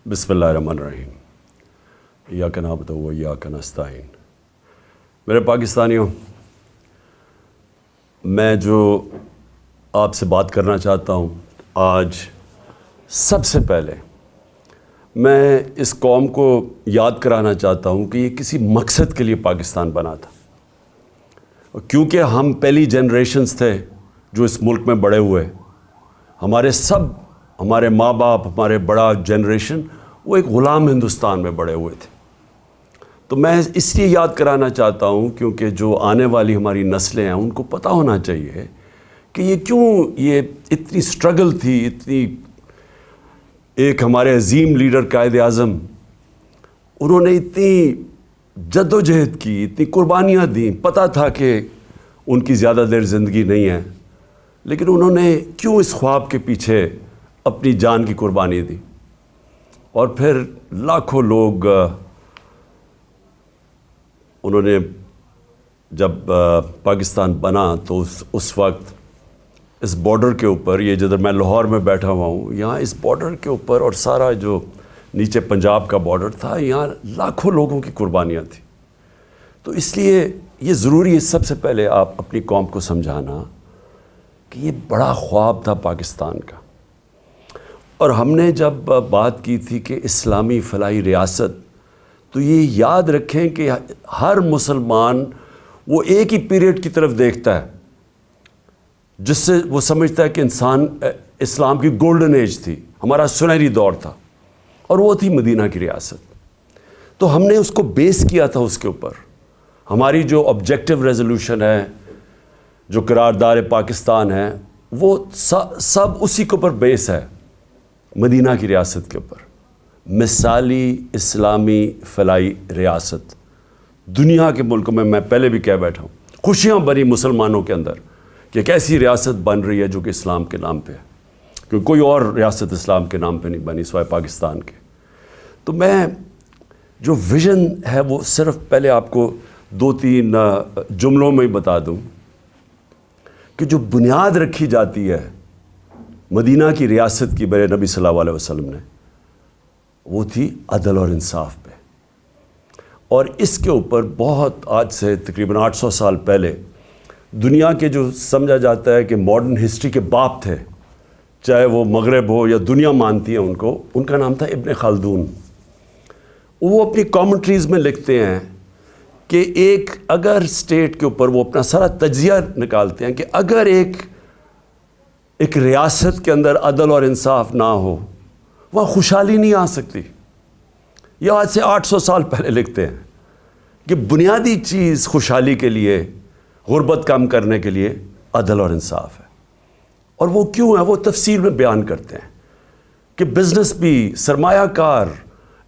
بسم اللہ الرحمن الرحیم۔ ایاک نعبد و ایاک نستعین۔ میرے پاکستانیوں، میں جو آپ سے بات کرنا چاہتا ہوں آج، سب سے پہلے میں اس قوم کو یاد کرانا چاہتا ہوں کہ یہ کسی مقصد کے لیے پاکستان بنا تھا، کیونکہ ہم پہلی جنریشنز تھے جو اس ملک میں بڑے ہوئے۔ ہمارے ماں باپ، ہمارے بڑا جنریشن، وہ ایک غلام ہندوستان میں بڑے ہوئے تھے۔ تو میں اس لیے یاد کرانا چاہتا ہوں کیونکہ جو آنے والی ہماری نسلیں ہیں ان کو پتہ ہونا چاہیے کہ یہ اتنی سٹرگل تھی، ایک ہمارے عظیم لیڈر قائد اعظم، انہوں نے اتنی جد و جہد کی، اتنی قربانیاں دیں، پتہ تھا کہ ان کی زیادہ دیر زندگی نہیں ہے، لیکن انہوں نے کیوں اس خواب کے پیچھے اپنی جان کی قربانی دی، اور پھر لاکھوں لوگ انہوں نے جب پاکستان بنا تو اس وقت اس بارڈر کے اوپر، یہ جدھر میں لاہور میں بیٹھا ہوا ہوں، یہاں اس بارڈر کے اوپر اور سارا جو نیچے پنجاب کا بارڈر تھا، یہاں لاکھوں لوگوں کی قربانیاں تھیں۔ تو اس لیے یہ ضروری ہے سب سے پہلے آپ اپنی قوم کو سمجھانا کہ یہ بڑا خواب تھا پاکستان کا۔ اور ہم نے جب بات کی تھی کہ اسلامی فلاحی ریاست، تو یہ یاد رکھیں کہ ہر مسلمان وہ ایک ہی پیریڈ کی طرف دیکھتا ہے جس سے وہ سمجھتا ہے کہ اسلام کی گولڈن ایج تھی، ہمارا سنہری دور تھا، اور وہ تھی مدینہ کی ریاست۔ تو ہم نے اس کو بیس کیا تھا، اس کے اوپر ہماری جو آبجیکٹو ریزولوشن ہے، جو قرارداد پاکستان ہے، وہ سب اسی کے اوپر بیس ہے، مدینہ کی ریاست کے اوپر۔ مثالی اسلامی فلاحی ریاست دنیا کے ملکوں میں پہلے بھی کہہ بیٹھا ہوں، خوشیاں بری مسلمانوں کے اندر کہ ایک ایسی ریاست بن رہی ہے جو کہ اسلام کے نام پہ ہے، کیونکہ کوئی اور ریاست اسلام کے نام پہ نہیں بنی سوائے پاکستان کے۔ تو میں جو ویژن ہے وہ صرف پہلے آپ کو 2-3 جملوں میں ہی بتا دوں کہ جو بنیاد رکھی جاتی ہے مدینہ کی ریاست کی میرے نبی صلی اللہ علیہ وسلم نے، وہ تھی عدل اور انصاف پہ۔ اور اس کے اوپر بہت آج سے تقریباً 800 سال پہلے دنیا کے جو سمجھا جاتا ہے کہ ماڈرن ہسٹری کے باپ تھے، چاہے وہ مغرب ہو یا دنیا مانتی ہے ان کا نام تھا ابن خلدون۔ وہ اپنی کامنٹریز میں لکھتے ہیں کہ اگر اسٹیٹ کے اوپر وہ اپنا سارا تجزیہ نکالتے ہیں کہ اگر ایک ریاست کے اندر عدل اور انصاف نہ ہو، وہاں خوشحالی نہیں آ سکتی۔ یہ آج سے 800 سال پہلے لکھتے ہیں کہ بنیادی چیز خوشحالی کے لیے، غربت کم کرنے کے لیے عدل اور انصاف ہے۔ اور وہ کیوں ہے وہ تفصیل میں بیان کرتے ہیں کہ بزنس بھی، سرمایہ کار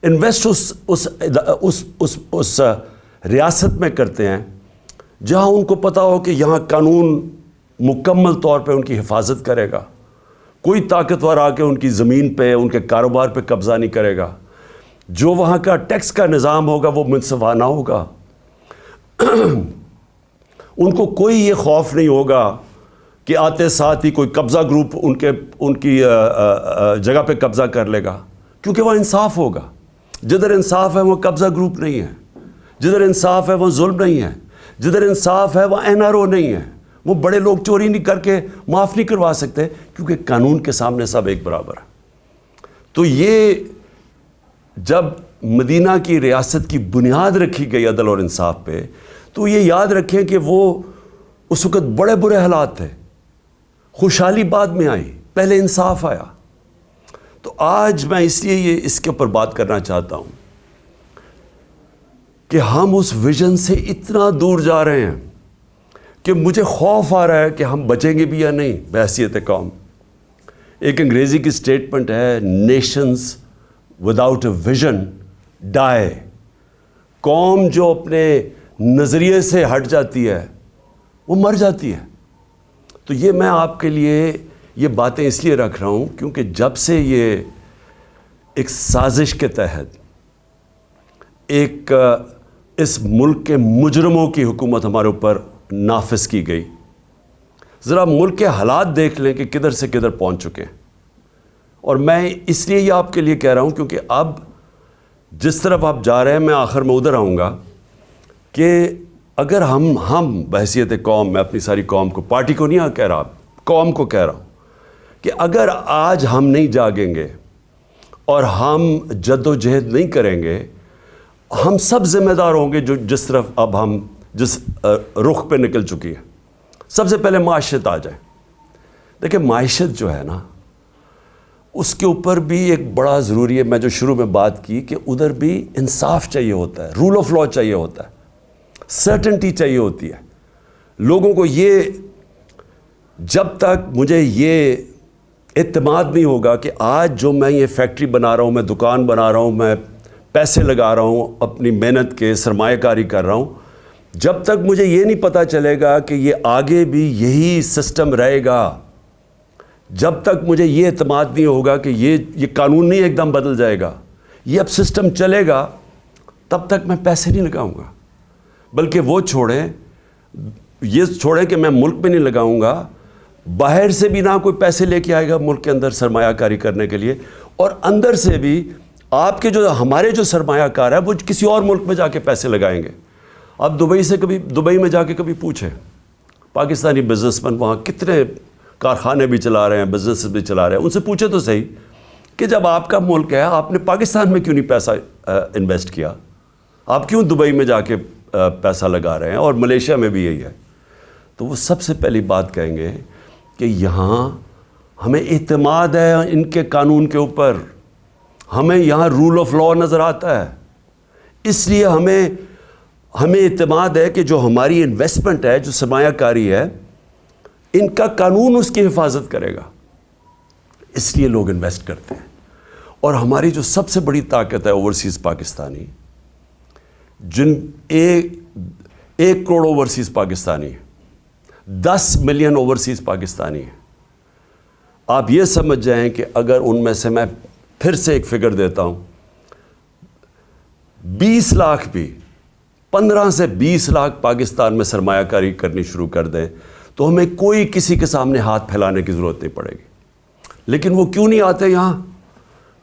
انویسٹ اس ریاست میں کرتے ہیں جہاں ان کو پتہ ہو کہ یہاں قانون مکمل طور پہ ان کی حفاظت کرے گا، کوئی طاقتور آ کے ان کی زمین پہ، ان کے کاروبار پہ قبضہ نہیں کرے گا، جو وہاں کا ٹیکس کا نظام ہوگا وہ منصفانہ ہوگا، ان کو کوئی یہ خوف نہیں ہوگا کہ آتے ساتھ ہی کوئی قبضہ گروپ ان کی جگہ پہ قبضہ کر لے گا، کیونکہ وہ انصاف ہوگا۔ جدھر انصاف ہے وہ قبضہ گروپ نہیں ہے، جدھر انصاف ہے وہ ظلم نہیں ہے، جدھر انصاف ہے وہ NRO نہیں ہے، وہ بڑے لوگ چوری نہیں کر کے معاف نہیں کروا سکتے، کیونکہ قانون کے سامنے سب ایک برابر ہے۔ تو یہ جب مدینہ کی ریاست کی بنیاد رکھی گئی عدل اور انصاف پہ، تو یہ یاد رکھیں کہ وہ اس وقت بڑے برے حالات تھے، خوشحالی بعد میں آئی، پہلے انصاف آیا۔ تو آج میں اس لیے اس کے اوپر بات کرنا چاہتا ہوں کہ ہم اس ویژن سے اتنا دور جا رہے ہیں کہ مجھے خوف آ رہا ہے کہ ہم بچیں گے بھی یا نہیں بحیثیت قوم۔ ایک انگریزی کی سٹیٹمنٹ ہے، نیشنز وداؤٹ اے ویژن ڈائی۔ قوم جو اپنے نظریے سے ہٹ جاتی ہے وہ مر جاتی ہے۔ تو یہ میں آپ کے لیے یہ باتیں اس لیے رکھ رہا ہوں کیونکہ جب سے یہ ایک سازش کے تحت اس ملک کے مجرموں کی حکومت ہمارے اوپر نافذ کی گئی، ذرا ملک کے حالات دیکھ لیں کہ کدھر سے کدھر پہنچ چکے ہیں۔ اور میں اس لیے یہ آپ کے لیے کہہ رہا ہوں کیونکہ اب جس طرف آپ جا رہے ہیں میں آخر میں ادھر آؤں گا کہ اگر ہم بحیثیت قوم، میں اپنی ساری قوم کو، پارٹی کو نہیں کہہ رہا، قوم کو کہہ رہا ہوں کہ اگر آج ہم نہیں جاگیں گے اور ہم جد و جہد نہیں کریں گے، ہم سب ذمہ دار ہوں گے جس طرف اب ہم جس رخ پہ نکل چکی ہے۔ سب سے پہلے معیشت آ جائے۔ دیکھیں معیشت جو ہے نا، اس کے اوپر بھی ایک بڑا ضروری ہے، میں جو شروع میں بات کی کہ ادھر بھی انصاف چاہیے ہوتا ہے، رول آف لا چاہیے ہوتا ہے، سرٹنٹی چاہیے ہوتی ہے لوگوں کو۔ یہ جب تک مجھے یہ اعتماد نہیں ہوگا کہ آج جو میں یہ فیکٹری بنا رہا ہوں، میں دکان بنا رہا ہوں، میں پیسے لگا رہا ہوں، اپنی محنت کے سرمایہ کاری کر رہا ہوں، جب تک مجھے یہ نہیں پتہ چلے گا کہ یہ آگے بھی یہی سسٹم رہے گا، جب تک مجھے یہ اعتماد نہیں ہوگا کہ یہ قانون نہیں ایک دم بدل جائے گا، یہ اب سسٹم چلے گا، تب تک میں پیسے نہیں لگاؤں گا۔ بلکہ وہ یہ چھوڑیں کہ میں ملک میں نہیں لگاؤں گا، باہر سے بھی نہ کوئی پیسے لے کے آئے گا ملک کے اندر سرمایہ کاری کرنے کے لیے، اور اندر سے بھی آپ کے ہمارے جو سرمایہ کار ہے وہ کسی اور ملک میں جا کے پیسے لگائیں گے۔ آپ دبئی میں جا کے کبھی پوچھیں، پاکستانی بزنس مین وہاں کتنے کارخانے بھی چلا رہے ہیں، بزنس بھی چلا رہے ہیں، ان سے پوچھے تو صحیح کہ جب آپ کا ملک ہے، آپ نے پاکستان میں کیوں نہیں پیسہ انویسٹ کیا؟ آپ کیوں دبئی میں جا کے پیسہ لگا رہے ہیں؟ اور ملیشیا میں بھی یہی ہے۔ تو وہ سب سے پہلی بات کہیں گے کہ یہاں ہمیں اعتماد ہے ان کے قانون کے اوپر، ہمیں یہاں رول آف لا نظر آتا ہے، اس لیے ہمیں اعتماد ہے کہ جو ہماری انویسٹمنٹ ہے، جو سرمایہ کاری ہے، ان کا قانون اس کی حفاظت کرے گا، اس لیے لوگ انویسٹ کرتے ہیں۔ اور ہماری جو سب سے بڑی طاقت ہے اوورسیز پاکستانی، جن 1 کروڑ اوورسیز پاکستانی ہیں، 10 ملین اوورسیز پاکستانی ہیں۔ آپ یہ سمجھ جائیں کہ اگر ان میں سے میں پھر سے ایک فگر دیتا ہوں، 20 لاکھ بھی 15 سے 20 لاکھ پاکستان میں سرمایہ کاری کرنی شروع کر دیں تو ہمیں کوئی کسی کے سامنے ہاتھ پھیلانے کی ضرورت نہیں پڑے گی۔ لیکن وہ کیوں نہیں آتے یہاں؟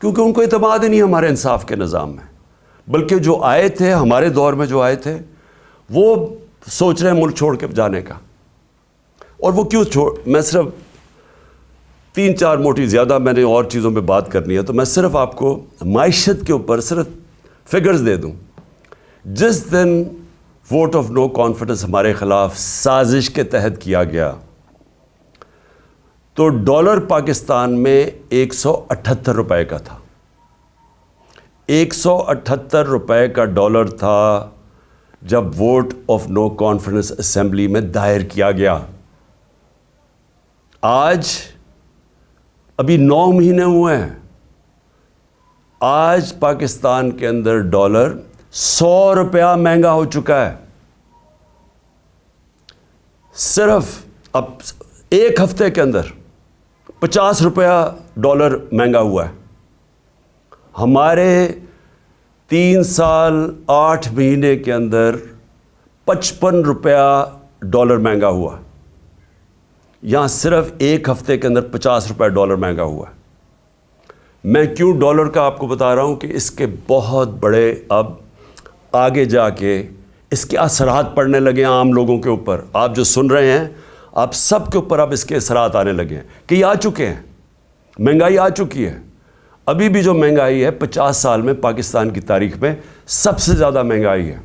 کیونکہ ان کو اعتماد ہی نہیں ہمارے انصاف کے نظام میں۔ بلکہ جو آئے تھے ہمارے دور میں، جو آئے تھے وہ سوچ رہے ہیں ملک چھوڑ کے جانے کا۔ اور وہ کیوں میں صرف 3-4 موٹی، زیادہ میں نے اور چیزوں پہ بات کرنی ہے، تو میں صرف آپ کو معیشت کے اوپر صرف فگرز دے دوں۔ جس دن ووٹ آف نو کانفیڈنس ہمارے خلاف سازش کے تحت کیا گیا تو ڈالر پاکستان میں 178 روپے کا تھا۔ 178 روپے کا ڈالر تھا جب vote of no confidence assembly میں دائر کیا گیا۔ آج ابھی 9 مہینے ہوئے ہیں، آج پاکستان کے اندر ڈالر 100 روپیہ مہنگا ہو چکا ہے۔ صرف اب ایک ہفتے کے اندر 50 روپیہ ڈالر مہنگا ہوا ہے۔ ہمارے 3 سال 8 مہینے کے اندر 55 روپیہ ڈالر مہنگا ہوا۔ یہاں صرف ایک ہفتے کے اندر 50 روپے ڈالر مہنگا ہوا ہے۔ میں کیوں ڈالر کا آپ کو بتا رہا ہوں کہ اس کے بہت بڑے اب آگے جا کے اس کے اثرات پڑنے لگے ہیں عام لوگوں کے اوپر۔ آپ جو سن رہے ہیں، آپ سب کے اوپر اب اس کے اثرات آنے لگے ہیں کہ یہ آ چکے ہیں، مہنگائی آ چکی ہے۔ ابھی بھی جو مہنگائی ہے 50 سال میں پاکستان کی تاریخ میں سب سے زیادہ مہنگائی ہے۔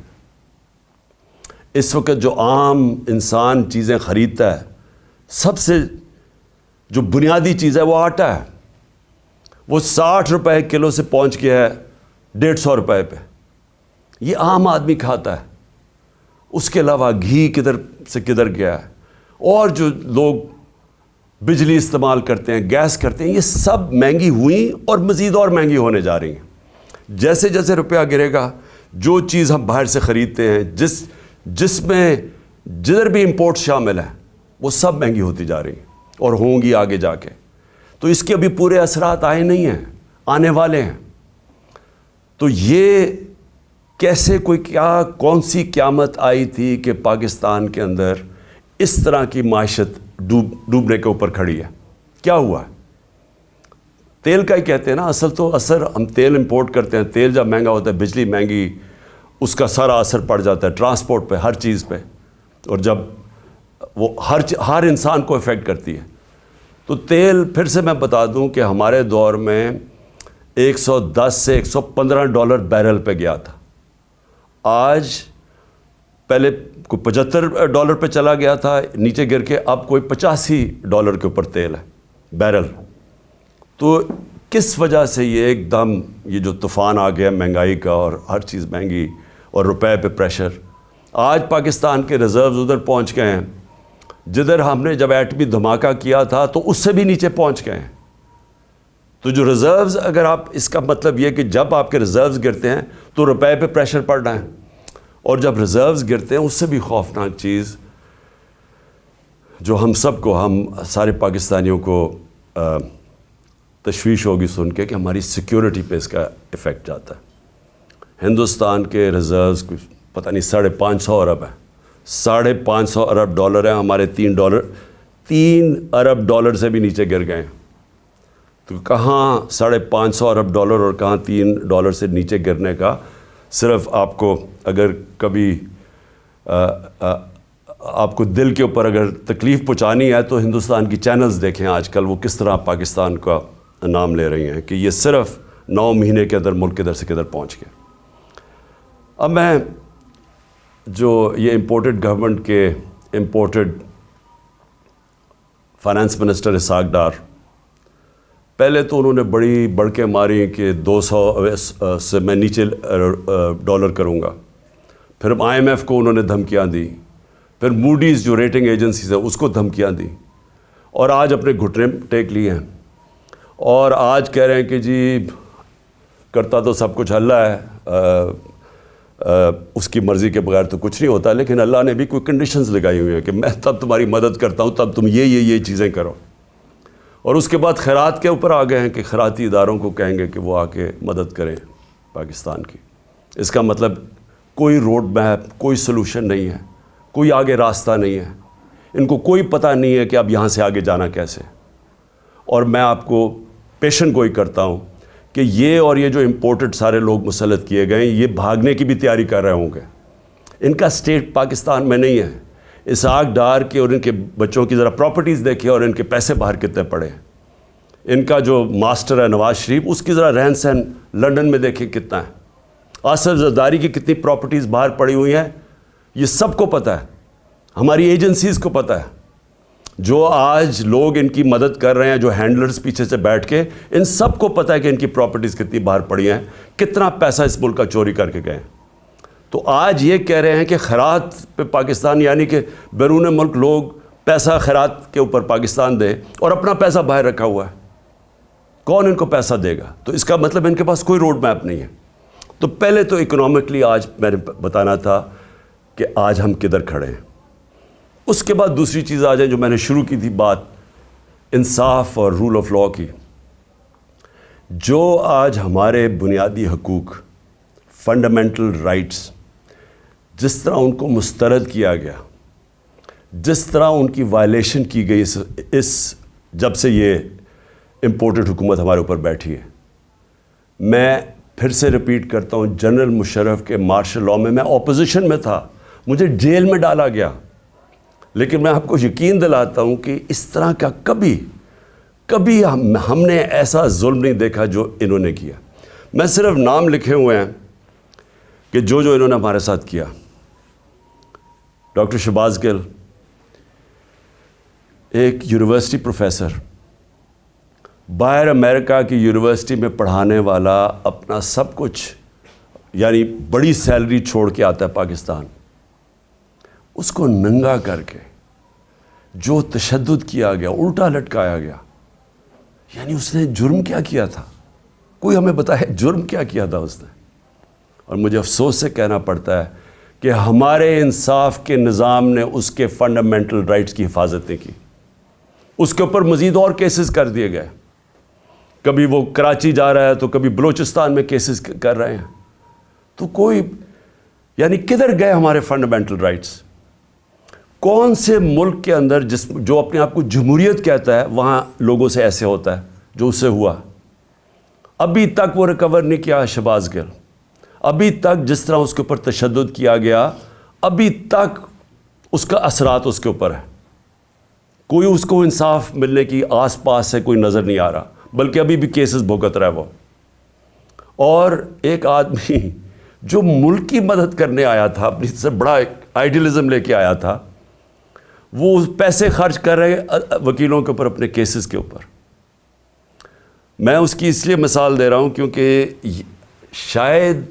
اس وقت جو عام انسان چیزیں خریدتا ہے، سب سے جو بنیادی چیز ہے وہ آٹا ہے، وہ 60 روپے کلو سے پہنچ گیا ہے 150 روپے پہ۔ یہ عام آدمی کھاتا ہے۔ اس کے علاوہ گھی کدھر سے کدھر گیا ہے، اور جو لوگ بجلی استعمال کرتے ہیں، گیس کرتے ہیں، یہ سب مہنگی ہوئیں اور مزید اور مہنگی ہونے جا رہی ہیں۔ جیسے جیسے روپیہ گرے گا، جو چیز ہم باہر سے خریدتے ہیں، جس میں جدھر بھی امپورٹ شامل ہے، وہ سب مہنگی ہوتی جا رہی ہیں اور ہوں گی آگے جا کے۔ تو اس کے ابھی پورے اثرات آئے نہیں ہیں، آنے والے ہیں۔ تو یہ کیسے کون سی قیامت آئی تھی کہ پاکستان کے اندر اس طرح کی معیشت ڈوبنے کے اوپر کھڑی ہے؟ کیا ہوا ہے؟ تیل کا ہی کہتے ہیں نا اصل تو اثر. ہم تیل امپورٹ کرتے ہیں, تیل جب مہنگا ہوتا ہے, بجلی مہنگی, اس کا سارا اثر پڑ جاتا ہے ٹرانسپورٹ پہ, ہر چیز پہ, اور جب وہ ہر انسان کو افیکٹ کرتی ہے. تو تیل پھر سے میں بتا دوں کہ ہمارے دور میں $110 سے $115 بیرل پہ گیا تھا. آج پہلے کوئی $75 پہ چلا گیا تھا, نیچے گر کے اب کوئی $85 کے اوپر تیل ہے بیرل. تو کس وجہ سے یہ ایک دم یہ جو طوفان آ گیا مہنگائی کا, اور ہر چیز مہنگی اور روپے پہ پریشر. آج پاکستان کے ریزروز ادھر پہنچ گئے ہیں جدھر ہم نے جب ایٹمی دھماکہ کیا تھا تو اس سے بھی نیچے پہنچ گئے ہیں. تو جو ریزروز, اگر آپ اس کا مطلب یہ کہ جب آپ کے ریزروز گرتے ہیں تو روپے پہ پریشر پڑ رہا ہے, اور جب ریزروز گرتے ہیں اس سے بھی خوفناک چیز جو ہم سب کو, ہم سارے پاکستانیوں کو تشویش ہوگی سن کے کہ ہماری سیکیورٹی پہ اس کا افیکٹ جاتا ہے. ہندوستان کے ریزروز کچھ پتہ نہیں $550 ارب ہیں, $550 ارب ہیں, ہمارے $3 ارب سے بھی نیچے گر گئے ہیں. تو کہاں $550 ارب اور کہاں $3 سے نیچے گرنے کا. صرف آپ کو اگر کبھی آپ کو دل کے اوپر اگر تکلیف پہنچانی ہے تو ہندوستان کی چینلز دیکھیں آج کل وہ کس طرح پاکستان کا نام لے رہی ہیں کہ یہ صرف 9 مہینے کے اندر ملک کدھر سے کدھر پہنچ گیا. اب میں جو یہ امپورٹڈ گورنمنٹ کے imported finance minister Ishaq Dar, پہلے تو انہوں نے بڑی بڑکیں ماری کہ 200 سے میں نیچے ڈالر کروں گا. پھر IMF کو انہوں نے دھمکیاں دی, پھر موڈیز جو ریٹنگ ایجنسیز ہے اس کو دھمکیاں دی, اور آج اپنے گھٹنے ٹیک لیے ہیں, اور آج کہہ رہے ہیں کہ جی کرتا تو سب کچھ اللہ ہے, اس کی مرضی کے بغیر تو کچھ نہیں ہوتا, لیکن اللہ نے بھی کوئی کنڈیشنز لگائی ہوئی ہیں کہ میں تب تمہاری مدد کرتا ہوں تب تم یہ چیزیں کرو. اور اس کے بعد خیرات کے اوپر آ گئے ہیں کہ خیراتی اداروں کو کہیں گے کہ وہ آ کے مدد کریں پاکستان کی. اس کا مطلب کوئی روڈ میپ, کوئی سلوشن نہیں ہے, کوئی آگے راستہ نہیں ہے, ان کو کوئی پتہ نہیں ہے کہ اب یہاں سے آگے جانا کیسے. اور میں آپ کو پیشن گوئی کرتا ہوں کہ یہ اور یہ جو امپورٹڈ سارے لوگ مسلط کیے گئے ہیں یہ بھاگنے کی بھی تیاری کر رہے ہوں گے. ان کا اسٹیٹ پاکستان میں نہیں ہے. اسحاق ڈار کے اور ان کے بچوں کی ذرا پراپرٹیز دیکھیں اور ان کے پیسے باہر کتنے پڑے ہیں. ان کا جو ماسٹر ہے نواز شریف, اس کی ذرا رہن سہن لنڈن میں دیکھیں کتنا ہے. آصف زرداری کی کتنی پراپرٹیز باہر پڑی ہوئی ہیں, یہ سب کو پتہ ہے, ہماری ایجنسیز کو پتہ ہے. جو آج لوگ ان کی مدد کر رہے ہیں, جو ہینڈلرز پیچھے سے بیٹھ کے, ان سب کو پتہ ہے کہ ان کی پراپرٹیز کتنی باہر پڑی ہیں, کتنا پیسہ اس ملک کا چوری کر کے گئے. تو آج یہ کہہ رہے ہیں کہ خیرات پہ پاکستان, یعنی کہ بیرون ملک لوگ پیسہ خیرات کے اوپر پاکستان دے اور اپنا پیسہ باہر رکھا ہوا ہے. کون ان کو پیسہ دے گا؟ تو اس کا مطلب ان کے پاس کوئی روڈ میپ نہیں ہے. تو پہلے تو اکنامکلی آج میں نے بتانا تھا کہ آج ہم کدھر کھڑے ہیں. اس کے بعد دوسری چیز آ جائیں جو میں نے شروع کی تھی بات, انصاف اور رول آف لاء کی. جو آج ہمارے بنیادی حقوق, فنڈامنٹل رائٹس, جس طرح ان کو مسترد کیا گیا, جس طرح ان کی وائلیشن کی گئی اس جب سے یہ امپورٹڈ حکومت ہمارے اوپر بیٹھی ہے. میں پھر سے ریپیٹ کرتا ہوں, جنرل مشرف کے مارشل لاء میں میں اپوزیشن میں تھا, مجھے جیل میں ڈالا گیا, لیکن میں آپ کو یقین دلاتا ہوں کہ اس طرح کا کبھی ہم نے ایسا ظلم نہیں دیکھا جو انہوں نے کیا. میں صرف نام لکھے ہوئے ہیں کہ جو انہوں نے ہمارے ساتھ کیا. ڈاکٹر شہباز گل, ایک یونیورسٹی پروفیسر, باہر امریکہ کی یونیورسٹی میں پڑھانے والا, اپنا سب کچھ یعنی بڑی سیلری چھوڑ کے آتا ہے پاکستان. اس کو ننگا کر کے جو تشدد کیا گیا, الٹا لٹکایا گیا, یعنی اس نے جرم کیا کیا تھا؟ کوئی ہمیں بتائے جرم کیا کیا تھا اس نے. اور مجھے افسوس سے کہنا پڑتا ہے کہ ہمارے انصاف کے نظام نے اس کے فنڈامنٹل رائٹس کی حفاظت نہیں کی. اس کے اوپر مزید اور کیسز کر دیے گئے. کبھی وہ کراچی جا رہا ہے تو کبھی بلوچستان میں کیسز کر رہے ہیں. تو کوئی یعنی کدھر گئے ہمارے فنڈامنٹل رائٹس؟ کون سے ملک کے اندر جو اپنے آپ کو جمہوریت کہتا ہے وہاں لوگوں سے ایسے ہوتا ہے جو اس سے ہوا؟ ابھی تک وہ ریکور نہیں کیا شہباز گل. ابھی تک جس طرح اس کے اوپر تشدد کیا گیا, ابھی تک اس کا اثرات اس کے اوپر ہے. کوئی اس کو انصاف ملنے کی آس پاس سے کوئی نظر نہیں آ رہا, بلکہ ابھی بھی کیسز بھگت رہا ہے وہ. اور ایک آدمی جو ملک کی مدد کرنے آیا تھا, اپنی سے بڑا آئیڈیلزم لے کے آیا تھا, وہ پیسے خرچ کر رہے وکیلوں کے اوپر, اپنے کیسز کے اوپر. میں اس کی اس لیے مثال دے رہا ہوں کیونکہ شاید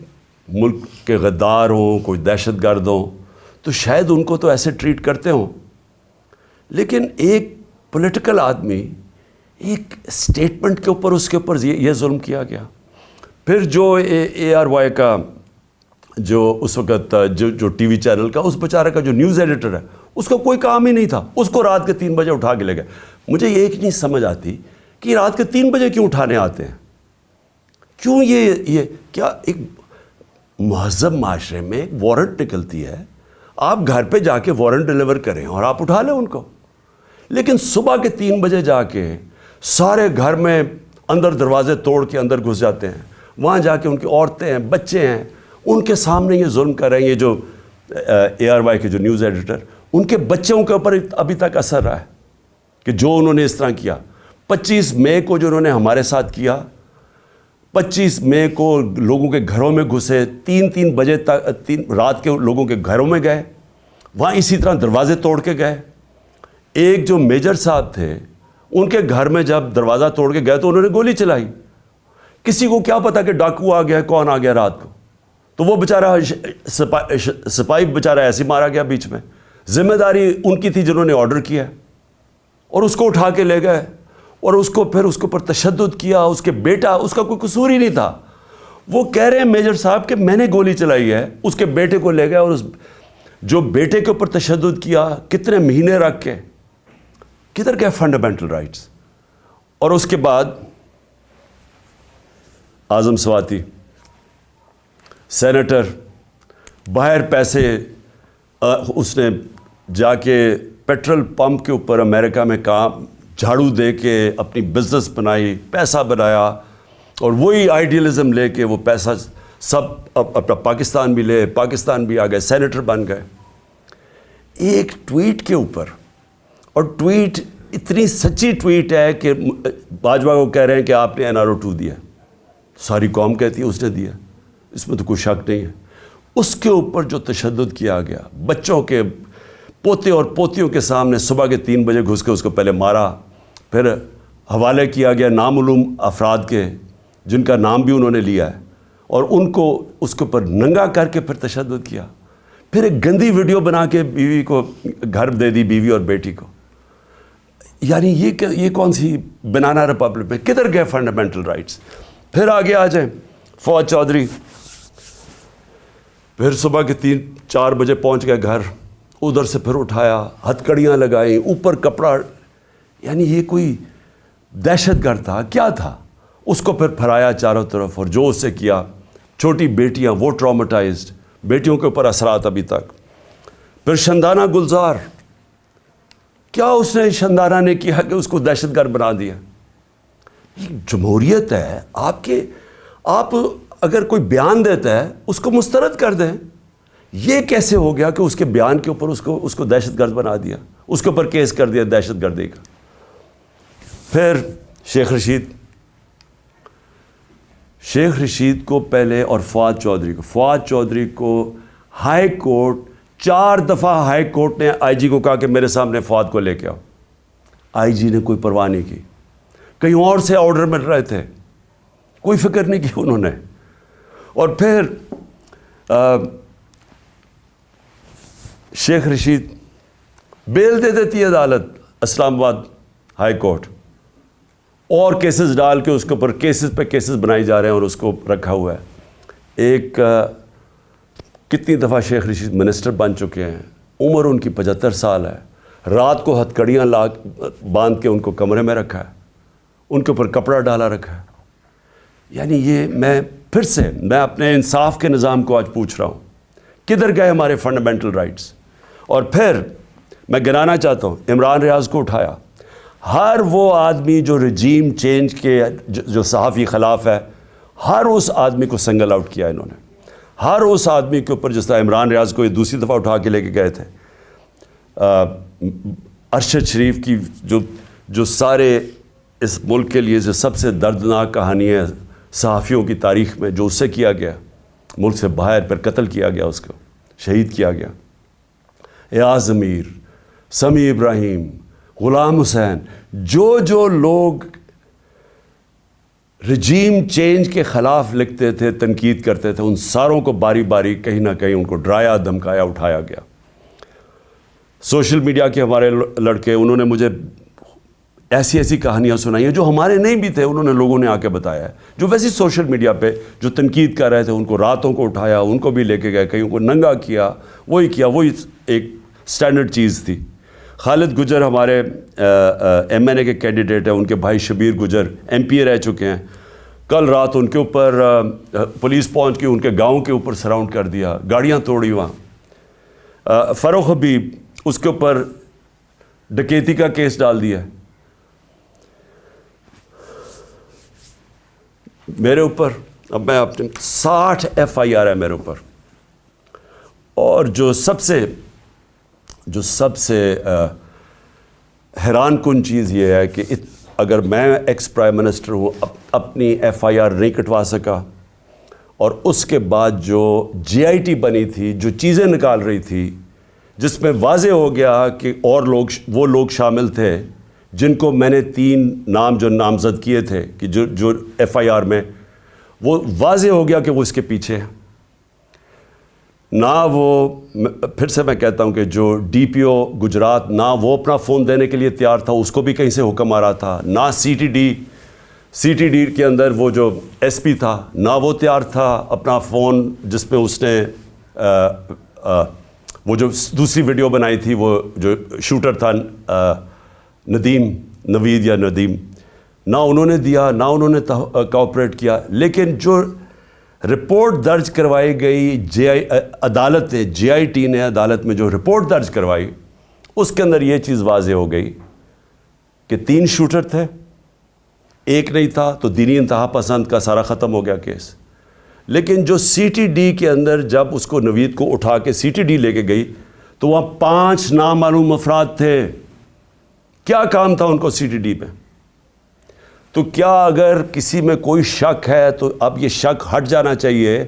ملک کے غدار ہوں, کوئی دہشت گرد ہوں, تو شاید ان کو تو ایسے ٹریٹ کرتے ہوں, لیکن ایک پولیٹیکل آدمی, ایک سٹیٹمنٹ کے اوپر اس کے اوپر یہ ظلم کیا گیا. پھر جو اے آر وائی کا جو اس وقت جو ٹی وی چینل کا اس بیچارے کا جو نیوز ایڈیٹر ہے, اس کا کوئی کام ہی نہیں تھا, اس کو رات کے 3 بجے اٹھا کے لے گئے. مجھے یہ ایک نہیں سمجھ آتی کہ رات کے 3 بجے کیوں اٹھانے آتے ہیں, کیوں یہ کیا ایک مہذب معاشرے میں ایک وارنٹ نکلتی ہے, آپ گھر پہ جا کے وارنٹ ڈیلیور کریں اور آپ اٹھا لیں ان کو. لیکن صبح کے 3 بجے جا کے سارے گھر میں اندر دروازے توڑ کے اندر گھس جاتے ہیں, وہاں جا کے ان کی عورتیں ہیں, بچے ہیں, ان کے سامنے یہ ظلم کر رہے ہیں. یہ جو اے آر وائی کے جو نیوز ایڈیٹر, ان کے بچوں کے اوپر ابھی تک اثر رہا ہے کہ جو انہوں نے اس طرح کیا. 25 مئی کو جو انہوں نے ہمارے ساتھ کیا, 25 مئی کو لوگوں کے گھروں میں گھسے, 3 بجے تک رات کے لوگوں کے گھروں میں گئے, وہاں اسی طرح دروازے توڑ کے گئے. ایک جو میجر صاحب تھے, ان کے گھر میں جب دروازہ توڑ کے گئے تو انہوں نے گولی چلائی. کسی کو کیا پتا کہ ڈاکو آ گیا, کون آ گیا رات کو, تو وہ بیچارہ سپاہی بیچارہ ایسے مارا گیا بیچ میں. ذمہ داری ان کی تھی جنہوں نے آرڈر کیا, اور اس کو اٹھا کے لے گئے, اور اس کو پھر اس کے اوپر تشدد کیا. اس کے بیٹا, اس کا کوئی قصور ہی نہیں تھا. وہ کہہ رہے ہیں میجر صاحب کہ میں نے گولی چلائی ہے. اس کے بیٹے کو لے گئے, اور اس جو بیٹے کے اوپر تشدد کیا, کتنے مہینے رکھ کے, کدھر گئے فنڈامنٹل رائٹس. اور اس کے بعد اعظم سواتی سینیٹر, باہر پیسے اس نے جا کے پیٹرول پمپ کے اوپر امریکہ میں کام جھاڑو دے کے اپنی بزنس بنائی, پیسہ بنایا, اور وہی آئیڈیلزم لے کے وہ پیسہ سب اپنا پاکستان بھی لے, پاکستان بھی آ گئے, سینیٹر بن گئے. ایک ٹویٹ کے اوپر, اور ٹویٹ اتنی سچی ٹویٹ ہے کہ باجوہ کو کہہ رہے ہیں کہ آپ نے NRO2 دیا, ساری قوم کہتی ہے اس نے دیا, اس میں تو کوئی شک نہیں ہے. اس کے اوپر جو تشدد کیا گیا, بچوں کے پوتے اور پوتیوں کے سامنے صبح کے 3 بجے گھس کے اس کو پہلے مارا, پھر حوالے کیا گیا نامعلوم افراد کے جن کا نام بھی انہوں نے لیا ہے, اور ان کو اس کے اوپر ننگا کر کے پھر تشدد کیا. پھر ایک گندی ویڈیو بنا کے بیوی کو گھر دے دی, بیوی اور بیٹی کو. یعنی یہ کون سی بنانا ریپبلک میں, کدھر گئے فنڈامنٹل رائٹس. پھر آگے آ جائیں, فواد چودھری پھر صبح کے 3-4 بجے پہنچ گئے گھر, ادھر سے پھر اٹھایا, ہتھکڑیاں لگائیں, اوپر کپڑا, یعنی یہ کوئی دہشت گرد تھا کیا تھا. اس کو پھر پھرایا چاروں طرف, اور جو اس سے کیا, چھوٹی بیٹیاں وہ ٹراماٹائزڈ, بیٹیوں کے اوپر اثرات ابھی تک. پھر شندانہ گلزار, کیا اس نے شندانہ نے کیا کہ اس کو دہشت گرد بنا دیا. یہ جمہوریت ہے, آپ اگر کوئی بیان دیتا ہے اس کو مسترد کر دیں. یہ کیسے ہو گیا کہ اس کے بیان کے اوپر اس کو دہشت گرد بنا دیا, اس کے اوپر کیس کر دیا دہشت گردی کا. پھر شیخ رشید کو پہلے, اور فواد چودھری کو ہائی کورٹ 4 دفعہ ہائی کورٹ نے آئی جی کو کہا کہ میرے سامنے فواد کو لے کے آؤ. آئی جی نے کوئی پرواہ نہیں کی, کہیں اور سے آرڈر مل رہے تھے, کوئی فکر نہیں کی انہوں نے. اور پھر شیخ رشید بیل دے دیتی ہے عدالت, اسلام آباد ہائی کورٹ, اور کیسز ڈال کے اس کے اوپر کیسز پہ کیسز بنائی جا رہے ہیں, اور اس کو رکھا ہوا ہے. ایک کتنی دفعہ شیخ رشید منسٹر بن چکے ہیں, عمر ان کی 75 سال ہے, رات کو ہتھکڑیاں باندھ کے ان کو کمرے میں رکھا ہے, ان کے اوپر کپڑا ڈالا رکھا ہے. یعنی یہ میں اپنے انصاف کے نظام کو آج پوچھ رہا ہوں, کدھر گئے ہمارے فنڈامنٹل رائٹس. اور پھر میں گنانا چاہتا ہوں, عمران ریاض کو اٹھایا, ہر وہ آدمی جو رجیم چینج کے جو صحافی خلاف ہے، ہر اس آدمی کو سنگل آؤٹ کیا انہوں نے. ہر اس آدمی کے اوپر، جس طرح عمران ریاض کو یہ دوسری دفعہ اٹھا کے لے کے گئے تھے، ارشد شریف کی جو سارے اس ملک کے لیے جو سب سے دردناک کہانی ہے صحافیوں کی تاریخ میں، جو اس سے کیا گیا، ملک سے باہر پھر قتل کیا گیا، اس کو شہید کیا گیا. ایاز امیر، سمیع ابراہیم، غلام حسین، جو لوگ رجیم چینج کے خلاف لکھتے تھے، تنقید کرتے تھے، ان ساروں کو باری باری کہیں نہ کہیں ان کو ڈرایا، دھمکایا، اٹھایا گیا. سوشل میڈیا کے ہمارے لڑکے، انہوں نے مجھے ایسی ایسی کہانیاں سنائی ہیں جو ہمارے نہیں بھی تھے، انہوں نے لوگوں نے آ کے بتایا ہے، جو ویسی سوشل میڈیا پہ جو تنقید کر رہے تھے ان کو راتوں کو اٹھایا، ان کو بھی لے کے گئے، کہیں ان کو ننگا کیا، وہی ایک سٹینڈرڈ چیز تھی. خالد گجر ہمارے ایم این اے کے کینڈیڈیٹ ہیں، ان کے بھائی شبیر گجر ایم پی اے رہ چکے ہیں. کل رات ان کے اوپر پولیس پہنچ کے ان کے گاؤں کے اوپر سراؤنڈ کر دیا، گاڑیاں توڑی وہاں. فروخ حبیب، اس کے اوپر ڈکیتی کا کیس ڈال دیا. میرے اوپر اب میں اپنے 60 ایف آئی آر ہے میرے اوپر. اور جو سب سے حیران کن چیز یہ ہے کہ اگر میں ایکس پرائم منسٹر ہوں، اپنی ایف آئی آر نہیں کٹوا سکا، اور اس کے بعد جو جے آئی ٹی بنی تھی، جو چیزیں نکال رہی تھی، جس میں واضح ہو گیا کہ اور وہ لوگ شامل تھے جن کو میں نے 3 نام جو نامزد کیے تھے کہ جو ایف آئی آر میں، وہ واضح ہو گیا کہ وہ اس کے پیچھے ہیں. نہ وہ، پھر سے میں کہتا ہوں کہ جو ڈی پی او گجرات، نہ وہ اپنا فون دینے کے لیے تیار تھا، اس کو بھی کہیں سے حکم آ رہا تھا. نہ سی ٹی ڈی کے اندر وہ جو ایس پی تھا، نہ وہ تیار تھا اپنا فون، جس میں اس نے وہ جو دوسری ویڈیو بنائی تھی، وہ جو شوٹر تھا نوید یا ندیم، نہ انہوں نے دیا، نہ انہوں نے کوآپریٹ کیا. لیکن جو رپورٹ درج کروائی گئی عدالت نے، جے آئی ٹی نے عدالت میں جو رپورٹ درج کروائی، اس کے اندر یہ چیز واضح ہو گئی کہ 3 شوٹر تھے، ایک نہیں تھا، تو دینی انتہا پسند کا سارا ختم ہو گیا کیس. لیکن جو سی ٹی ڈی کے اندر جب اس کو نوید کو اٹھا کے سی ٹی ڈی لے کے گئی، تو وہاں 5 نامعلوم افراد تھے. کیا کام تھا ان کو سی ٹی ڈی میں؟ تو کیا اگر کسی میں کوئی شک ہے تو اب یہ شک ہٹ جانا چاہیے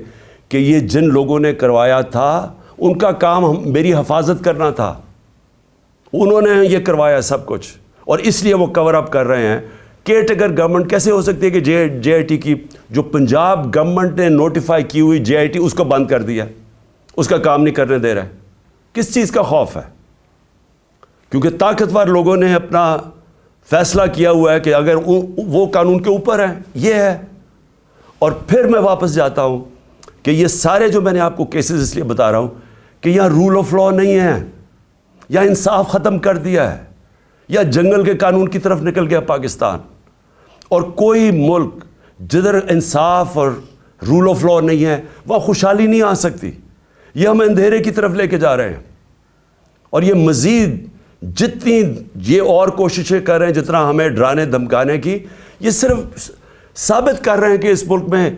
کہ یہ جن لوگوں نے کروایا تھا ان کا کام میری حفاظت کرنا تھا، انہوں نے یہ کروایا سب کچھ، اور اس لیے وہ کور اپ کر رہے ہیں. کیئر ٹیکر گورنمنٹ کیسے ہو سکتی ہے کہ جے آئی ٹی کی جو پنجاب گورنمنٹ نے نوٹیفائی کی ہوئی جے آئی ٹی، اس کو بند کر دیا، اس کا کام نہیں کرنے دے رہا ہے؟ کس چیز کا خوف ہے؟ کیونکہ طاقتور لوگوں نے اپنا فیصلہ کیا ہوا ہے کہ اگر وہ قانون کے اوپر ہیں، یہ ہے. اور پھر میں واپس جاتا ہوں کہ یہ سارے جو میں نے آپ کو کیسز اس لیے بتا رہا ہوں کہ یہاں رول آف لاء نہیں ہے، یا انصاف ختم کر دیا ہے، یا جنگل کے قانون کی طرف نکل گیا پاکستان. اور کوئی ملک جدھر انصاف اور رول آف لاء نہیں ہے، وہاں خوشحالی نہیں آ سکتی. یہ ہم اندھیرے کی طرف لے کے جا رہے ہیں. اور یہ مزید جتنی یہ اور کوششیں کر رہے ہیں، جتنا ہمیں ڈرانے دھمکانے کی، یہ صرف ثابت کر رہے ہیں کہ اس ملک میں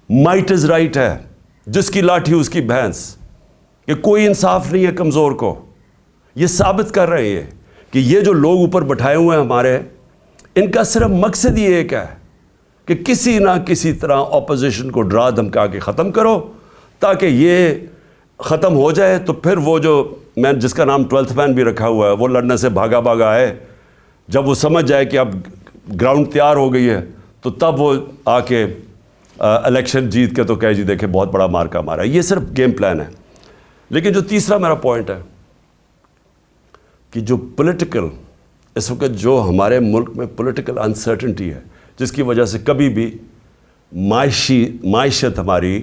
مائٹ از رائٹ ہے، جس کی لاٹھی اس کی بھینس، کہ کوئی انصاف نہیں ہے کمزور کو. یہ ثابت کر رہے ہیں کہ یہ جو لوگ اوپر بٹھائے ہوئے ہیں ہمارے، ان کا صرف مقصد یہ ایک ہے کہ کسی نہ کسی طرح اپوزیشن کو ڈرا دھمکا کے ختم کرو، تاکہ یہ ختم ہو جائے. تو پھر وہ جو میں جس کا نام 12th مین بھی رکھا ہوا ہے، وہ لڑنے سے بھاگا آئے. جب وہ سمجھ جائے کہ اب گراؤنڈ تیار ہو گئی ہے، تو تب وہ آ کے الیکشن جیت کے تو کہے جی دیکھیں بہت بڑا مارکا مارا. یہ صرف گیم پلان ہے. لیکن جو تیسرا میرا پوائنٹ ہے کہ جو پولیٹیکل اس وقت جو ہمارے ملک میں پولیٹیکل انسرٹنٹی ہے، جس کی وجہ سے کبھی بھی معیشت ہماری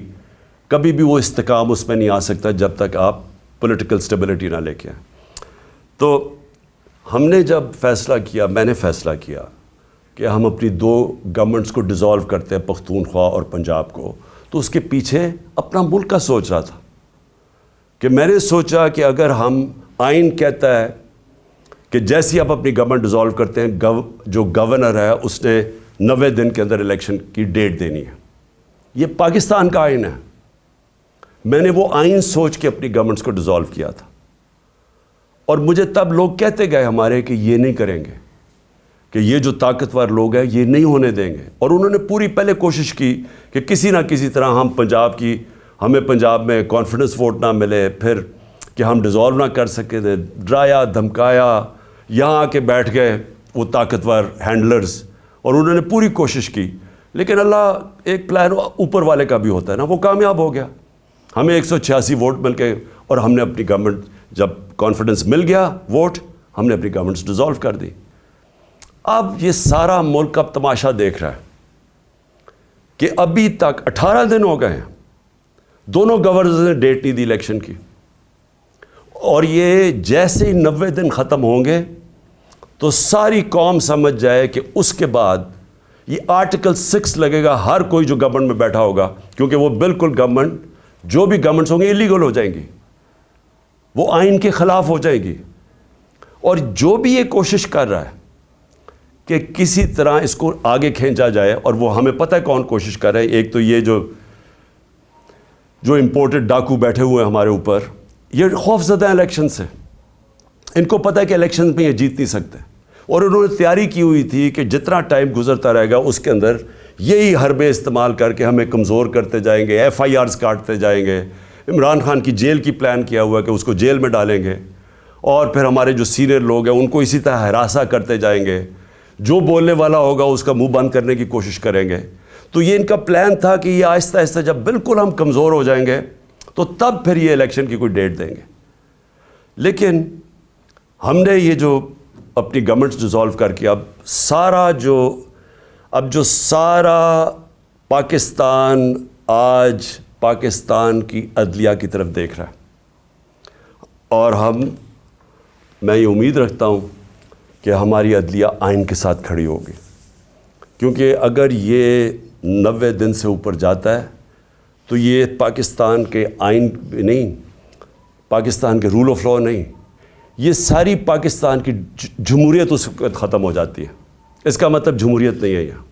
کبھی بھی وہ استحکام اس میں نہیں آ سکتا جب تک آپ پولیٹیکل سٹیبلٹی نہ لے کے آئیں. تو ہم نے جب فیصلہ کیا، میں نے فیصلہ کیا کہ ہم اپنی 2 گورنمنٹس کو ڈیزالو کرتے ہیں، پختونخوا اور پنجاب کو، تو اس کے پیچھے اپنا ملک کا سوچ رہا تھا. کہ میں نے سوچا کہ اگر ہم، آئین کہتا ہے کہ جیسی آپ اپنی گورنمنٹ ڈیزالو کرتے ہیں جو گورنر ہے اس نے 90 دن کے اندر الیکشن کی ڈیٹ دینی ہے. یہ پاکستان کا آئین ہے. میں نے وہ آئین سوچ کے اپنی گورنمنٹس کو ڈیزالو کیا تھا, اور مجھے تب لوگ کہتے گئے ہمارے کہ یہ نہیں کریں گے, کہ یہ جو طاقتور لوگ ہیں یہ نہیں ہونے دیں گے. اور انہوں نے پوری پہلے کوشش کی کہ کسی نہ کسی طرح ہمیں پنجاب میں کانفیڈنس ووٹ نہ ملے, پھر کہ ہم ڈیزالو نہ کر سکے تھے, ڈرایا دھمکایا, یہاں آ کے بیٹھ گئے وہ طاقتور ہینڈلرز, اور انہوں نے پوری کوشش کی. لیکن اللہ ایک پلان اوپر والے کا بھی ہوتا ہے نا, وہ کامیاب ہو گیا. ہمیں 186 ووٹ مل کے, اور ہم نے اپنی گورنمنٹ, جب کانفیڈنس مل گیا ووٹ, ہم نے اپنی گورنمنٹ ڈیزالو کر دی. اب یہ سارا ملک اب تماشا دیکھ رہا ہے کہ ابھی تک 18 دن ہو گئے ہیں, دونوں گورنرز نے ڈیٹ نہیں دی الیکشن کی, اور یہ جیسے ہی 90 دن ختم ہوں گے تو ساری قوم سمجھ جائے کہ اس کے بعد یہ آرٹیکل 6 لگے گا ہر کوئی جو گورنمنٹ میں بیٹھا ہوگا, کیونکہ وہ بالکل جو بھی گورنمنٹس ہوں گے ایلیگل ہو جائیں گی, وہ آئین کے خلاف ہو جائے گی. اور جو بھی یہ کوشش کر رہا ہے کہ کسی طرح اس کو آگے کھینچا جائے, اور وہ ہمیں پتہ ہے کون کوشش کر رہے ہیں. ایک تو یہ جو امپورٹڈ ڈاکو بیٹھے ہوئے ہیں ہمارے اوپر, یہ خوف زدہ الیکشن سے, ان کو پتہ ہے کہ الیکشن میں یہ جیت نہیں سکتے, اور انہوں نے تیاری کی ہوئی تھی کہ جتنا ٹائم گزرتا رہے گا اس کے اندر یہی حربے استعمال کر کے ہمیں کمزور کرتے جائیں گے, FIRs کاٹتے جائیں گے. عمران خان کی جیل کی پلان کیا ہوا ہے کہ اس کو جیل میں ڈالیں گے, اور پھر ہمارے جو سینئر لوگ ہیں ان کو اسی طرح ہراساں کرتے جائیں گے, جو بولنے والا ہوگا اس کا منہ بند کرنے کی کوشش کریں گے. تو یہ ان کا پلان تھا کہ یہ آہستہ آہستہ جب بالکل ہم کمزور ہو جائیں گے تو تب پھر یہ الیکشن کی کوئی ڈیٹ دیں گے. لیکن ہم نے یہ جو اپنی گورنمنٹ ڈیزالو کر کے اب سارا پاکستان آج پاکستان کی عدلیہ کی طرف دیکھ رہا ہے, اور میں یہ امید رکھتا ہوں کہ ہماری عدلیہ آئین کے ساتھ کھڑی ہوگی, کیونکہ اگر یہ 90 دن سے اوپر جاتا ہے تو یہ پاکستان کے آئین نہیں, پاکستان کے رول آف لاء نہیں, یہ ساری پاکستان کی جمہوریت اس وقت ختم ہو جاتی ہے. اس کا مطلب جمہوریت نہیں ہے یہاں,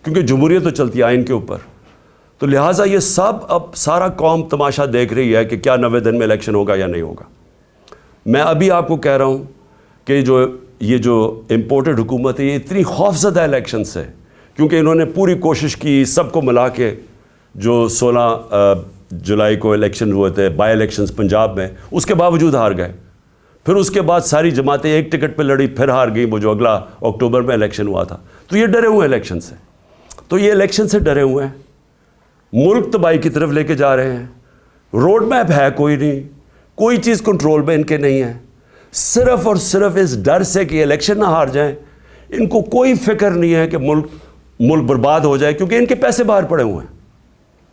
کیونکہ جمہوریت تو چلتی ہے آئین کے اوپر. تو لہٰذا یہ اب سارا قوم تماشا دیکھ رہی ہے کہ کیا 90 دن میں الیکشن ہوگا یا نہیں ہوگا. میں ابھی آپ کو کہہ رہا ہوں کہ یہ جو امپورٹڈ حکومت ہے یہ اتنی خوفزدہ الیکشن سے, کیونکہ انہوں نے پوری کوشش کی سب کو ملا کے, جو 16 جولائی کو الیکشن ہوئے تھے بائی الیکشنز پنجاب میں, اس کے باوجود ہار گئے. پھر اس کے بعد ساری جماعتیں ایک ٹکٹ پہ لڑی, پھر ہار گئی, وہ جو اگلا اکتوبر میں الیکشن ہوا تھا. تو یہ ڈرے ہوئے ہیں الیکشن سے, تو یہ الیکشن سے ڈرے ہوئے ہیں, ملک تباہی کی طرف لے کے جا رہے ہیں. روڈ میپ ہے کوئی نہیں, کوئی چیز کنٹرول میں ان کے نہیں ہے, صرف اور صرف اس ڈر سے کہ الیکشن نہ ہار جائیں. ان کو کوئی فکر نہیں ہے کہ ملک برباد ہو جائے, کیونکہ ان کے پیسے باہر پڑے ہوئے ہیں,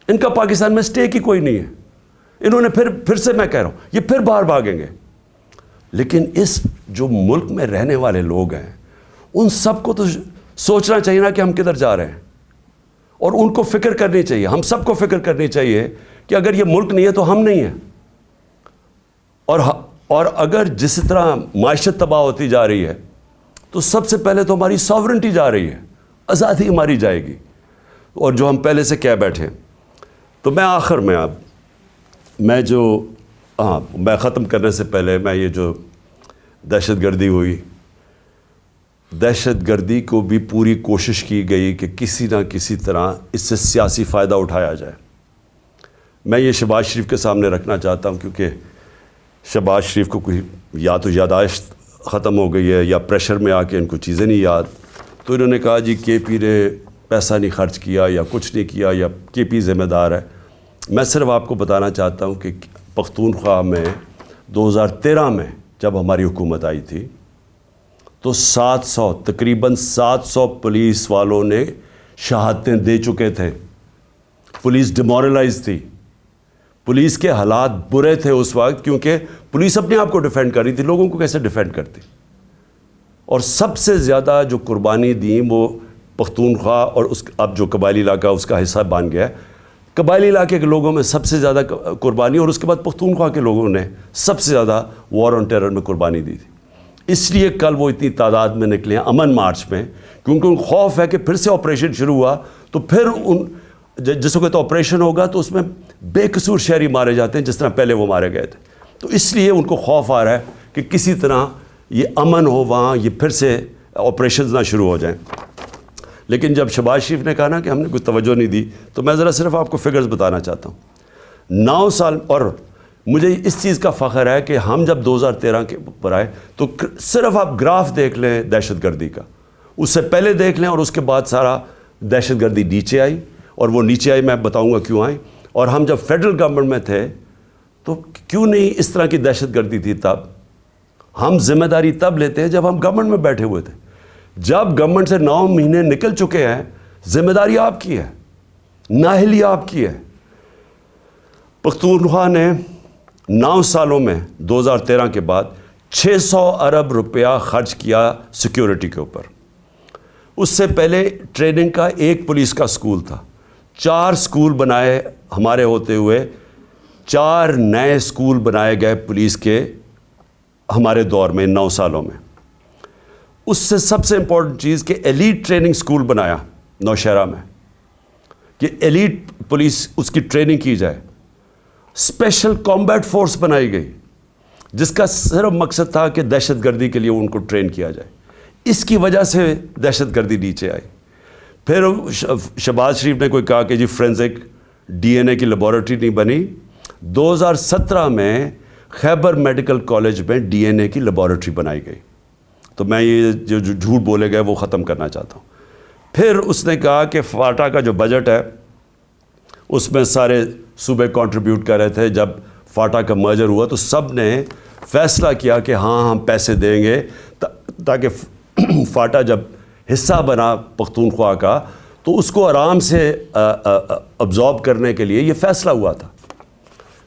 ان کا پاکستان میں سٹیک ہی کوئی نہیں ہے. انہوں نے پھر سے میں کہہ رہا ہوں یہ پھر باہر بھاگیں گے. لیکن اس جو ملک میں رہنے والے لوگ ہیں ان سب کو تو سوچنا چاہیے نا کہ ہم کدھر جا رہے ہیں, اور ان کو فکر کرنی چاہیے, ہم سب کو فکر کرنی چاہیے کہ اگر یہ ملک نہیں ہے تو ہم نہیں ہیں. اور اگر جس طرح معیشت تباہ ہوتی جا رہی ہے تو سب سے پہلے تو ہماری ساورنٹی جا رہی ہے, آزادی ہماری جائے گی, اور جو ہم پہلے سے کہہ بیٹھے ہیں. تو میں آخر میں میں ختم کرنے سے پہلے میں یہ جو دہشت گردی ہوئی, دہشت گردی کو بھی پوری کوشش کی گئی کہ کسی نہ کسی طرح اس سے سیاسی فائدہ اٹھایا جائے. میں یہ شہباز شریف کے سامنے رکھنا چاہتا ہوں, کیونکہ شہباز شریف کو کوئی یا تو یاداشت ختم ہو گئی ہے یا پریشر میں آ کے ان کو چیزیں نہیں یاد, تو انہوں نے کہا جی کے پی نے پیسہ نہیں خرچ کیا یا کچھ نہیں کیا یا کے پی ذمہ دار ہے. میں صرف آپ کو بتانا چاہتا ہوں کہ پختونخوا میں 2013 میں جب ہماری حکومت آئی تھی تو تقریباً 700 پولیس والوں نے شہادتیں دے چکے تھے. پولیس ڈیمورلائز تھی, پولیس کے حالات برے تھے اس وقت, کیونکہ پولیس اپنے آپ کو ڈیفینڈ کر رہی تھی, لوگوں کو کیسے ڈیفینڈ کرتی. اور سب سے زیادہ جو قربانی دی وہ پختونخوا اور اب جو قبائلی علاقہ اس کا حصہ بن گیا ہے, قبائلی علاقے کے لوگوں میں سب سے زیادہ قربانی, اور اس کے بعد پختونخوا کے لوگوں نے سب سے زیادہ وار آن ٹیرر میں قربانی دی تھی. اس لیے کل وہ اتنی تعداد میں نکلے ہیں امن مارچ میں، کیونکہ ان کو خوف ہے کہ پھر سے آپریشن شروع ہوا تو پھر جس وقت آپریشن ہوگا تو اس میں بے قصور شہری مارے جاتے ہیں جس طرح پہلے وہ مارے گئے تھے. تو اس لیے ان کو خوف آ رہا ہے کہ کسی طرح یہ امن ہو وہاں، یہ پھر سے آپریشنز نہ شروع ہو جائیں. لیکن جب شہباز شریف نے کہا نا کہ ہم نے کوئی توجہ نہیں دی، تو میں ذرا صرف آپ کو فگرز بتانا چاہتا ہوں. 9 سال، اور مجھے اس چیز کا فخر ہے کہ ہم جب 2013 کے اوپر آئے تو صرف آپ گراف دیکھ لیں دہشت گردی کا، اس سے پہلے دیکھ لیں اور اس کے بعد سارا دہشت گردی نیچے آئی، اور وہ نیچے آئی میں بتاؤں گا کیوں آئی. اور ہم جب فیڈرل گورنمنٹ میں تھے تو کیوں نہیں اس طرح کی دہشت گردی تھی. تب ہم ذمہ داری تب لیتے ہیں جب ہم گورنمنٹ میں بیٹھے ہوئے تھے. جب گورنمنٹ سے 9 مہینے نکل چکے ہیں، ذمہ داری آپ کی ہے، نااہلی آپ کی ہے. پختونخوا نے 9 سالوں میں 2013 کے بعد 600 ارب روپیہ خرچ کیا سیکیورٹی کے اوپر. اس سے پہلے ٹریننگ کا ایک پولیس کا سکول تھا. 4 سکول بنائے ہمارے ہوتے ہوئے، 4 نئے سکول بنائے گئے پولیس کے ہمارے دور میں 9 سالوں میں. اس سے سب سے امپورٹنٹ چیز کہ ایلیٹ ٹریننگ سکول بنایا نوشہرہ میں کہ ایلیٹ پولیس اس کی ٹریننگ کی جائے. اسپیشل کامبیٹ فورس بنائی گئی جس کا صرف مقصد تھا کہ دہشت گردی کے لیے ان کو ٹرین کیا جائے. اس کی وجہ سے دہشت گردی نیچے آئی. پھر شہباز شریف نے کوئی کہا کہ جی فورینزک DNA کی لیبارٹری نہیں بنی. 2017 میں خیبر میڈیکل کالج میں DNA کی لیبارٹری بنائی گئی. تو میں یہ جو جھوٹ بولے گئے وہ ختم کرنا چاہتا ہوں. پھر اس نے کہا کہ فاٹا کا جو بجٹ ہے اس میں سارے صوبے کنٹریبیوٹ کر رہے تھے. جب فاٹا کا مرجر ہوا تو سب نے فیصلہ کیا کہ ہاں ہم پیسے دیں گے تاکہ فاٹا جب حصہ بنا پختونخوا کا تو اس کو آرام سے ابزارب کرنے کے لیے یہ فیصلہ ہوا تھا.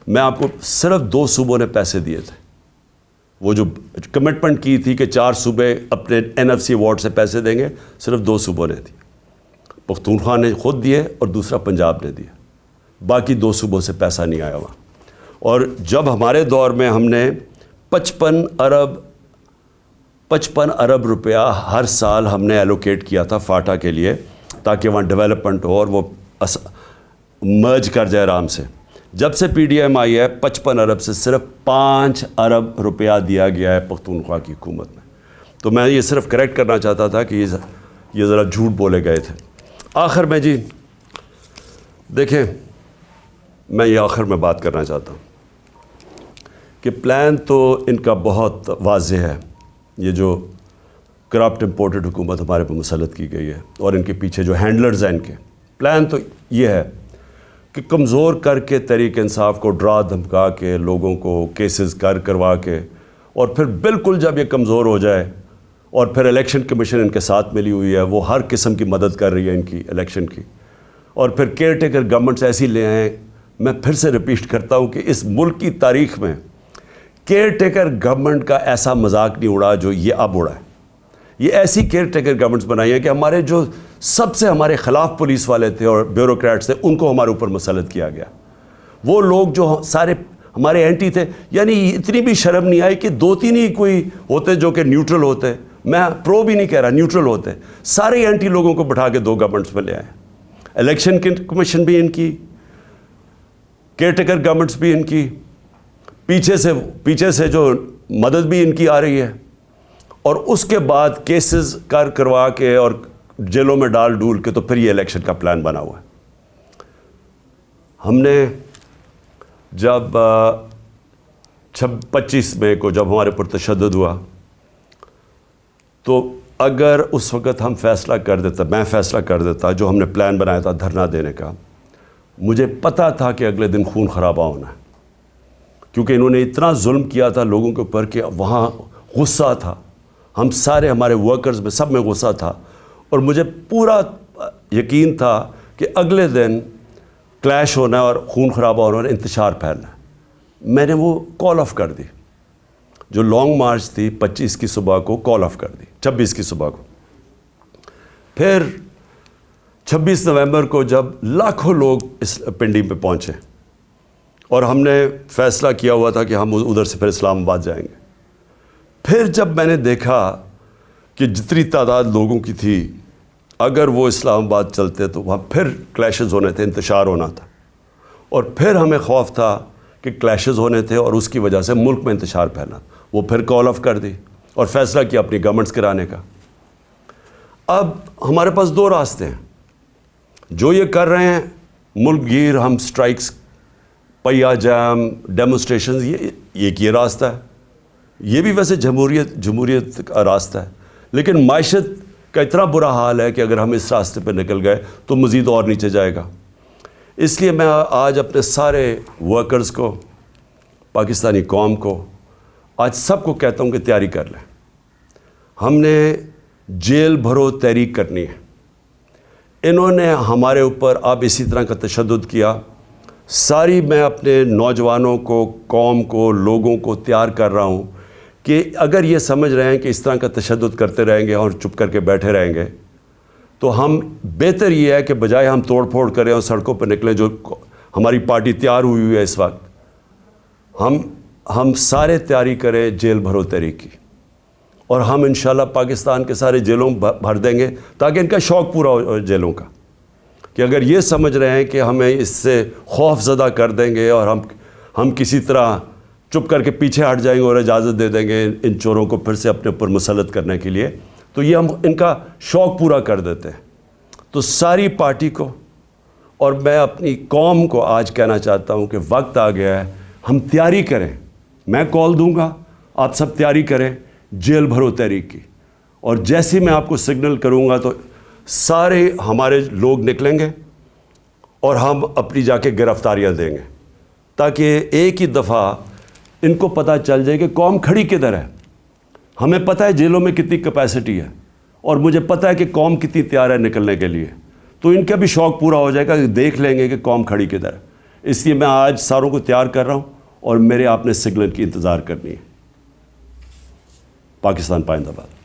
میں آپ کو صرف 2 صوبوں نے پیسے دیے تھے. وہ جو کمٹمنٹ کی تھی کہ 4 صوبے اپنے NFC ایوارڈ سے پیسے دیں گے، صرف 2 صوبوں نے دی. پختونخوا نے خود دیے اور دوسرا پنجاب نے دیا. باقی 2 صوبوں سے پیسہ نہیں آیا ہوا. اور جب ہمارے دور میں ہم نے 55 ارب روپیہ ہر سال ہم نے ایلوکیٹ کیا تھا فاٹا کے لیے تاکہ وہاں ڈیولپمنٹ ہو اور وہ مرج کر جائے آرام سے. جب سے PDM آئی ہے 55 ارب سے صرف 5 ارب روپیہ دیا گیا ہے پختونخوا کی حکومت میں. تو میں یہ صرف کریکٹ کرنا چاہتا تھا کہ یہ ذرا جھوٹ بولے گئے تھے. آخر میں جی دیکھیں، میں یہ آخر میں بات کرنا چاہتا ہوں کہ پلان تو ان کا بہت واضح ہے. یہ جو کرپٹ امپورٹڈ حکومت ہمارے پہ مسلط کی گئی ہے اور ان کے پیچھے جو ہینڈلرز ہیں ان کے، پلان تو یہ ہے کہ کمزور کر کے تحریک انصاف کو ڈرا دھمکا کے لوگوں کو کیسز کروا کے، اور پھر بالکل جب یہ کمزور ہو جائے اور پھر الیکشن کمیشن ان کے ساتھ ملی ہوئی ہے، وہ ہر قسم کی مدد کر رہی ہے ان کی الیکشن کی، اور پھر کیئر ٹیکر گورنمنٹس ایسی لے آئیں. میں پھر سے ریپیٹ کرتا ہوں کہ اس ملک کی تاریخ میں کیئر ٹیکر گورنمنٹ کا ایسا مذاق نہیں اڑا جو یہ اب اڑا ہے. یہ ایسی کیئر ٹیکر گورنمنٹس بنائی ہیں کہ ہمارے جو سب سے ہمارے خلاف پولیس والے تھے اور بیوروکریٹس تھے ان کو ہمارے اوپر مسلط کیا گیا. وہ لوگ جو سارے ہمارے اینٹی تھے، یعنی اتنی بھی شرم نہیں آئی کہ 2-3 ہی کوئی ہوتے جو کہ نیوٹرل ہوتے. میں پرو بھی نہیں کہہ رہا، نیوٹرل ہوتے. سارے اینٹی لوگوں کو بٹھا کے 2 گورنمنٹس میں لے آئے. الیکشن کمیشن بھی ان کی، کیئر ٹیکر گورنمنٹس بھی ان کی، پیچھے سے جو مدد بھی ان کی آ رہی ہے، اور اس کے بعد کیسز کروا کے اور جیلوں میں ڈال ڈول کے تو پھر یہ الیکشن کا پلان بنا ہوا ہے. ہم نے جب 25 مئی کو جب ہمارے پر تشدد ہوا تو اگر اس وقت ہم فیصلہ کر دیتا، میں فیصلہ کر دیتا جو ہم نے پلان بنایا تھا دھرنا دینے کا، مجھے پتہ تھا کہ اگلے دن خون خرابہ ہونا ہے، کیونکہ انہوں نے اتنا ظلم کیا تھا لوگوں کے اوپر کہ وہاں غصہ تھا. ہم سارے ہمارے ورکرز میں سب میں غصہ تھا، اور مجھے پورا یقین تھا کہ اگلے دن کلیش ہونا ہے اور خون خرابہ ہونا اور انتشار پھیلنا ہے. میں نے وہ کال آف کر دی. جو لانگ مارچ تھی 25 کی صبح کو کال آف کر دی، 26 کی صبح کو. پھر 26 نومبر کو جب لاکھوں لوگ اس پنڈی پہ پہنچے اور ہم نے فیصلہ کیا ہوا تھا کہ ہم ادھر سے پھر اسلام آباد جائیں گے، پھر جب میں نے دیکھا کہ جتنی تعداد لوگوں کی تھی اگر وہ اسلام آباد چلتے تو وہاں پھر کلیشز ہونے تھے, انتشار ہونا تھا, اور پھر ہمیں خوف تھا کہ کلیشز ہونے تھے اور اس کی وجہ سے ملک میں انتشار پھیلا. وہ پھر کال آف کر دی اور فیصلہ کیا اپنی گورنمنٹس کرانے کا. اب ہمارے پاس دو راستے ہیں. جو یہ کر رہے ہیں ملک گیر, ہم سٹرائکس, پہیا جام, ڈیمونسٹریشنز, یہ راستہ ہے. یہ بھی ویسے جمہوریت کا راستہ ہے, لیکن معیشت کا اتنا برا حال ہے کہ اگر ہم اس راستے پہ نکل گئے تو مزید اور نیچے جائے گا. اس لیے میں آج اپنے سارے ورکرز کو, پاکستانی قوم کو, آج سب کو کہتا ہوں کہ تیاری کر لیں. ہم نے جیل بھرو تحریک کرنی ہے. انہوں نے ہمارے اوپر اب اسی طرح کا تشدد کیا. ساری میں اپنے نوجوانوں کو, قوم کو, لوگوں کو تیار کر رہا ہوں کہ اگر یہ سمجھ رہے ہیں کہ اس طرح کا تشدد کرتے رہیں گے اور چپ کر کے بیٹھے رہیں گے تو ہم بہتر یہ ہے کہ بجائے ہم توڑ پھوڑ کریں اور سڑکوں پہ نکلیں, جو ہماری پارٹی تیار ہوئی ہے اس وقت, ہم سارے تیاری کریں جیل بھرو تحریک کی, اور ہم انشاءاللہ پاکستان کے سارے جیلوں بھر دیں گے تاکہ ان کا شوق پورا ہو جیلوں کا, کہ اگر یہ سمجھ رہے ہیں کہ ہمیں اس سے خوف زدہ کر دیں گے اور ہم کسی طرح چپ کر کے پیچھے ہٹ جائیں گے اور اجازت دے دیں گے ان چوروں کو پھر سے اپنے اوپر مسلط کرنے کے لیے, تو یہ ہم ان کا شوق پورا کر دیتے ہیں. تو ساری پارٹی کو اور میں اپنی قوم کو آج کہنا چاہتا ہوں کہ وقت آ گیا ہے, ہم تیاری کریں. میں کال دوں گا, آپ سب تیاری کریں جیل بھرو تحریک کی, اور جیسے میں آپ کو سگنل کروں گا تو سارے ہمارے لوگ نکلیں گے اور ہم اپنی جا کے گرفتاریاں دیں گے, تاکہ ایک ہی دفعہ ان کو پتہ چل جائے کہ قوم کھڑی کدھر ہے. ہمیں پتہ ہے جیلوں میں کتنی کیپیسٹی ہے, اور مجھے پتہ ہے کہ قوم کتنی تیار ہے نکلنے کے لیے, تو ان کا بھی شوق پورا ہو جائے گا کہ دیکھ لیں گے کہ قوم کھڑی کدھر ہے. اس لیے میں آج ساروں کو تیار کر رہا ہوں اور میرے آپ نے سگنل کی انتظار کرنی ہے. پاکستان پائندہ باد.